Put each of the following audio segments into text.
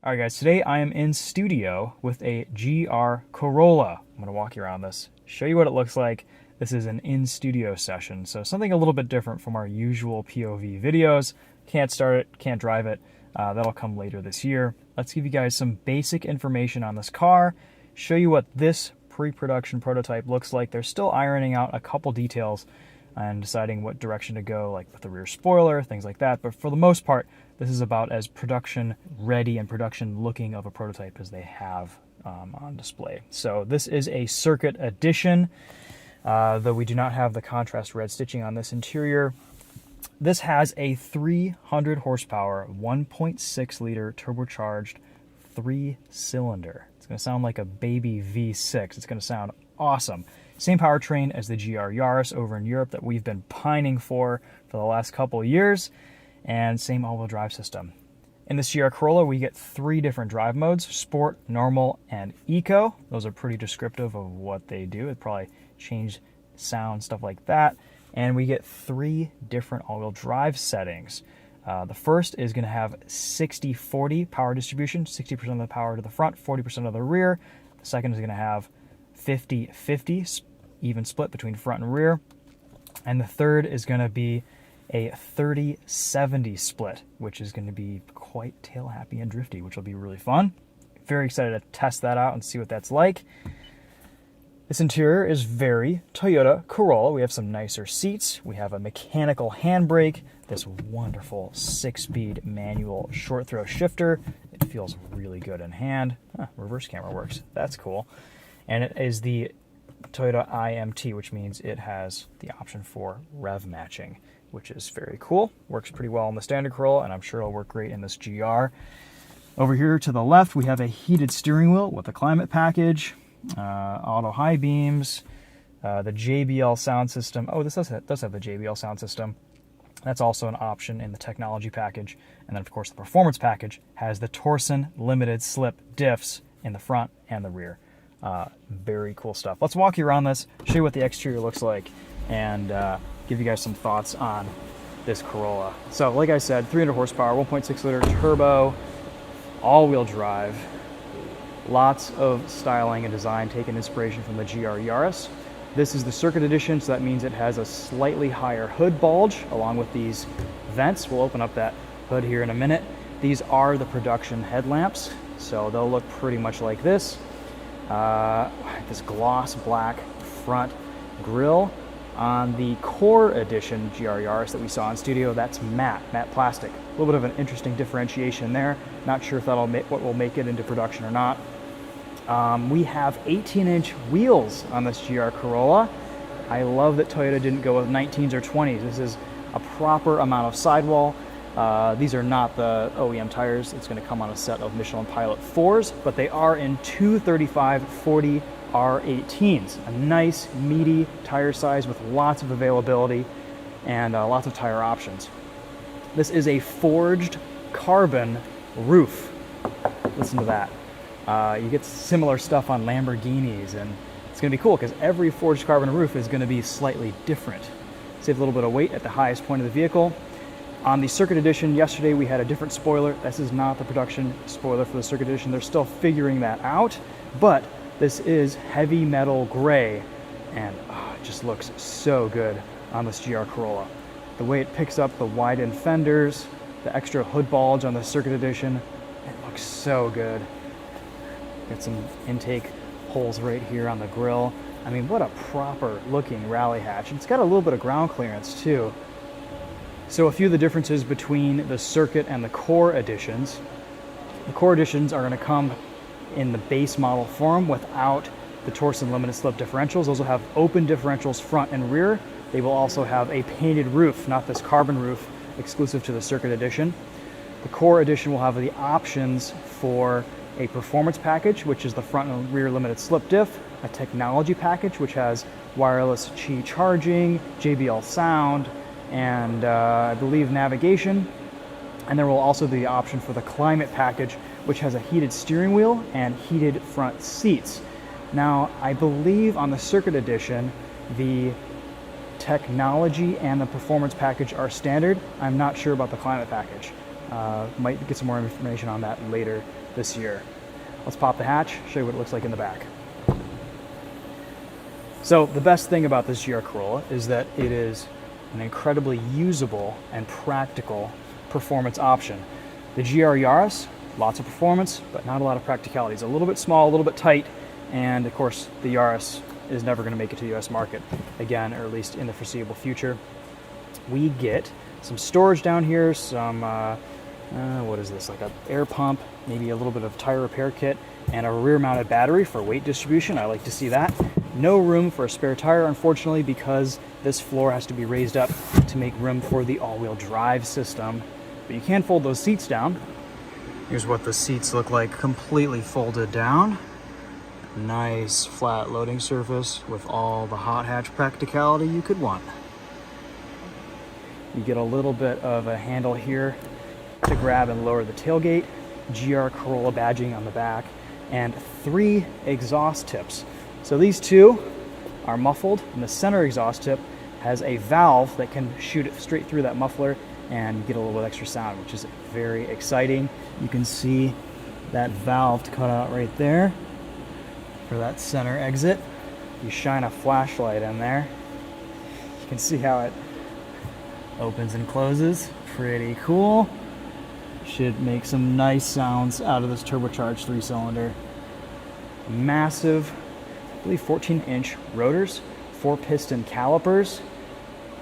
Alright guys, today I am in studio with a GR Corolla. I'm going to walk you around this, show you what it looks like. This is an in-studio session, so something a little bit different from our usual POV videos. Can't start it, can't drive it. That'll come later this year. Let's give you guys some basic information on this car, show you what this pre-production prototype looks like. They're still ironing out a couple details and deciding what direction to go, like with the rear spoiler, things like that. But for the most part, this is about as production ready and production looking of a prototype as they have on display. So this is a circuit edition, though we do not have the contrast red stitching on this interior. This has a 300 horsepower, 1.6 liter turbocharged 3-cylinder. It's going to sound like a baby V6. It's going to sound awesome. Same powertrain as the GR Yaris over in Europe that we've been pining for the last couple of years, and same all-wheel drive system. In this GR Corolla, we get 3 different drive modes: Sport, Normal, and Eco. Those are pretty descriptive of what they do. It probably change sound, stuff like that. And we get 3 different all-wheel drive settings. The first is going to have 60-40 power distribution, 60% of the power to the front, 40% of the rear. The second is going to have 50-50, even split between front and rear. And the third is going to be a 30-70 split, which is going to be quite tail happy and drifty, which will be really fun. Very excited to test that out and see what that's like. This interior is very Toyota Corolla. We have some nicer seats. We have a mechanical handbrake, this wonderful 6-speed manual short throw shifter. It feels really good in hand. Reverse camera works. That's cool. And it is the Toyota IMT, which means it has the option for rev matching, which is very cool. Works pretty well in the standard Corolla, and I'm sure it'll work great in this GR. Over here to the left, we have a heated steering wheel with a climate package, auto high beams, the JBL sound system. Oh, this does have the JBL sound system. That's also an option in the technology package. And then, of course, the performance package has the Torsen limited slip diffs in the front and the rear. Very cool stuff. Let's walk you around this, show you what the exterior looks like, and give you guys some thoughts on this Corolla. So, like I said, 300 horsepower, 1.6 liter turbo, all-wheel drive. Lots of styling and design taking inspiration from the GR Yaris. This is the circuit edition, so that means it has a slightly higher hood bulge along with these vents. We'll open up that hood here in a minute. These are the production headlamps, so they'll look pretty much like this. This gloss black front grille. On the Core Edition GR Yaris that we saw in studio, that's matte plastic. A little bit of an interesting differentiation there. Not sure if that'll make what will make it into production or not. We have 18-inch wheels on this GR Corolla. I love that Toyota didn't go with 19s or 20s. This is a proper amount of sidewall. These are not the OEM tires. It's going to come on a set of Michelin Pilot 4s, but they are in 235/40 R18s. A nice, meaty tire size with lots of availability and lots of tire options. This is a forged carbon roof. Listen to that. You get similar stuff on Lamborghinis, and it's going to be cool because every forged carbon roof is going to be slightly different. Save a little bit of weight at the highest point of the vehicle. On the Circuit Edition, yesterday we had a different spoiler. This is not the production spoiler for the Circuit Edition. They're still figuring that out, but this is heavy metal gray, and it just looks so good on this GR Corolla. The way it picks up the widened fenders, the extra hood bulge on the Circuit Edition, it looks so good. Got some intake holes right here on the grille. I mean, what a proper looking rally hatch. It's got a little bit of ground clearance too. So a few of the differences between the Circuit and the Core Editions. The Core Editions are going to come in the base model form without the Torsen limited slip differentials. Those will have open differentials front and rear. They will also have a painted roof, not this carbon roof, exclusive to the Circuit Edition. The Core Edition will have the options for a performance package, which is the front and rear limited slip diff, a technology package, which has wireless Qi charging, JBL sound, and I believe navigation. And there will also be the option for the climate package, which has a heated steering wheel and heated front seats. Now, I believe on the Circuit Edition, the technology and the performance package are standard. I'm not sure about the climate package. Might get some more information on that later this year. Let's pop the hatch, show you what it looks like in the back. So the best thing about this GR Corolla is that it is an incredibly usable and practical performance option. The GR Yaris, lots of performance, but not a lot of practicality. It's a little bit small, a little bit tight, and of course the Yaris is never going to make it to the US market again, or at least in the foreseeable future. We get some storage down here, some, what is this, like an air pump, maybe a little bit of tire repair kit, and a rear-mounted battery for weight distribution. I like to see that. No room for a spare tire, unfortunately, because this floor has to be raised up to make room for the all-wheel drive system. But you can fold those seats down. Here's what the seats look like completely folded down. Nice flat loading surface with all the hot hatch practicality you could want. You get a little bit of a handle here to grab and lower the tailgate, GR Corolla badging on the back, and 3 exhaust tips. So these 2 are muffled, and the center exhaust tip has a valve that can shoot it straight through that muffler and get a little bit extra sound, which is very exciting. You can see that valve cut out right there for that center exit. You shine a flashlight in there, you can see how it opens and closes. Pretty cool. Should make some nice sounds out of this turbocharged 3-cylinder. Massive, I believe 14-inch rotors, 4-piston calipers.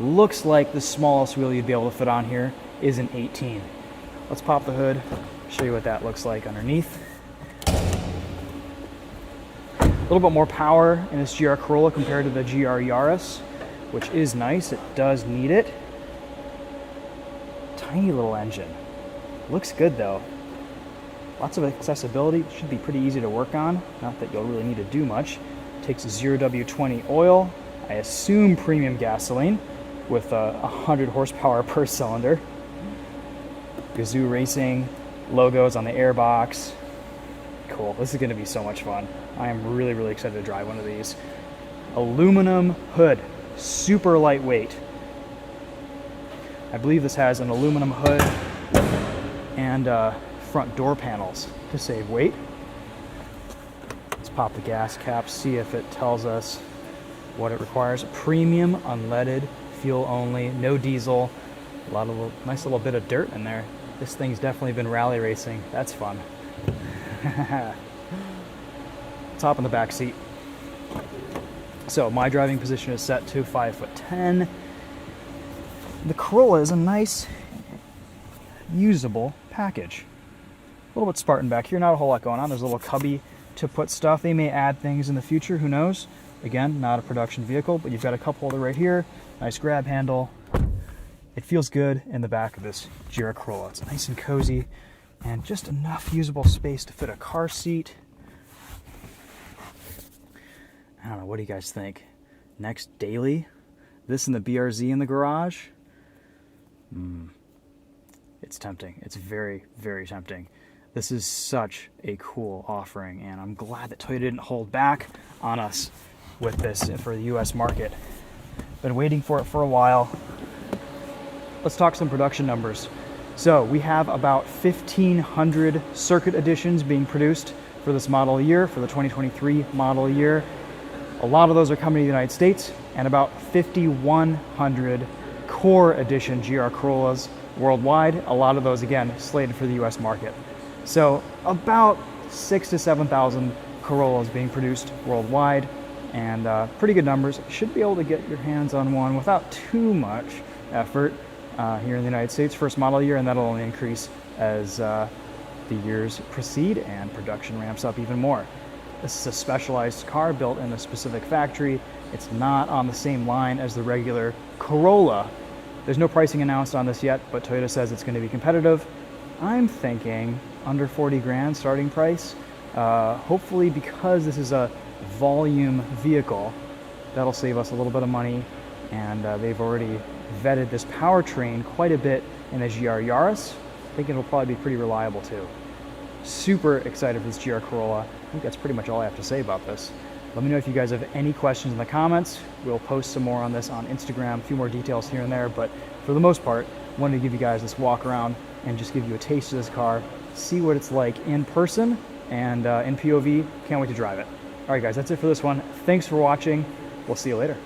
Looks like the smallest wheel you'd be able to fit on here is an 18. Let's pop the hood, show you what that looks like underneath. A little bit more power in this GR Corolla compared to the GR Yaris, which is nice. It does need it. Tiny little engine. Looks good though. Lots of accessibility. Should be pretty easy to work on. Not that you'll really need to do much. Takes 0W20 oil. I assume premium gasoline with 100 horsepower per cylinder. Gazoo Racing logos on the airbox. Cool. This is going to be so much fun. I am really, really excited to drive one of these. Aluminum hood. Super lightweight. I believe this has an aluminum hood and front door panels to save weight. Let's pop the gas cap, see if it tells us what it requires. Premium, unleaded, fuel only, no diesel. Nice little bit of dirt in there. This thing's definitely been rally racing. That's fun. Top in the back seat. So my driving position is set to 5'10". The Corolla is a nice, usable package. A little bit Spartan back here, not a whole lot going on. There's a little cubby to put stuff. They may add things in the future, who knows? Again, not a production vehicle, but you've got a cup holder right here, nice grab handle. It feels good in the back of this GR Corolla. It's nice and cozy and just enough usable space to fit a car seat. I don't know, what do you guys think? Next daily? This and the BRZ in the garage? It's tempting. It's very, very tempting. This is such a cool offering, and I'm glad that Toyota didn't hold back on us with this for the US market. Been waiting for it for a while. Let's talk some production numbers. So we have about 1,500 circuit editions being produced for this model year, for the 2023 model year. A lot of those are coming to the United States, and about 5,100 core edition GR Corollas worldwide. A lot of those, again, slated for the US market. So about 6,000 to 7,000 Corollas being produced worldwide, and pretty good numbers. Should be able to get your hands on one without too much effort here in the United States, first model year, and that'll only increase as the years proceed and production ramps up even more. This is a specialized car built in a specific factory. It's not on the same line as the regular Corolla. There's no pricing announced on this yet, but Toyota says it's going to be competitive. I'm thinking under 40 grand starting price. Hopefully, because this is a volume vehicle, that'll save us a little bit of money, and they've already vetted this powertrain quite a bit in the GR Yaris. I think it'll probably be pretty reliable too. Super excited for this GR Corolla. I think that's pretty much all I have to say about this. Let me know if you guys have any questions in the comments. We'll post some more on this on Instagram, a few more details here and there, but for the most part, wanted to give you guys this walk around and just give you a taste of this car see what it's like in person and in POV. Can't wait to drive it. All right, guys, that's it for this one. Thanks for watching. We'll see you later.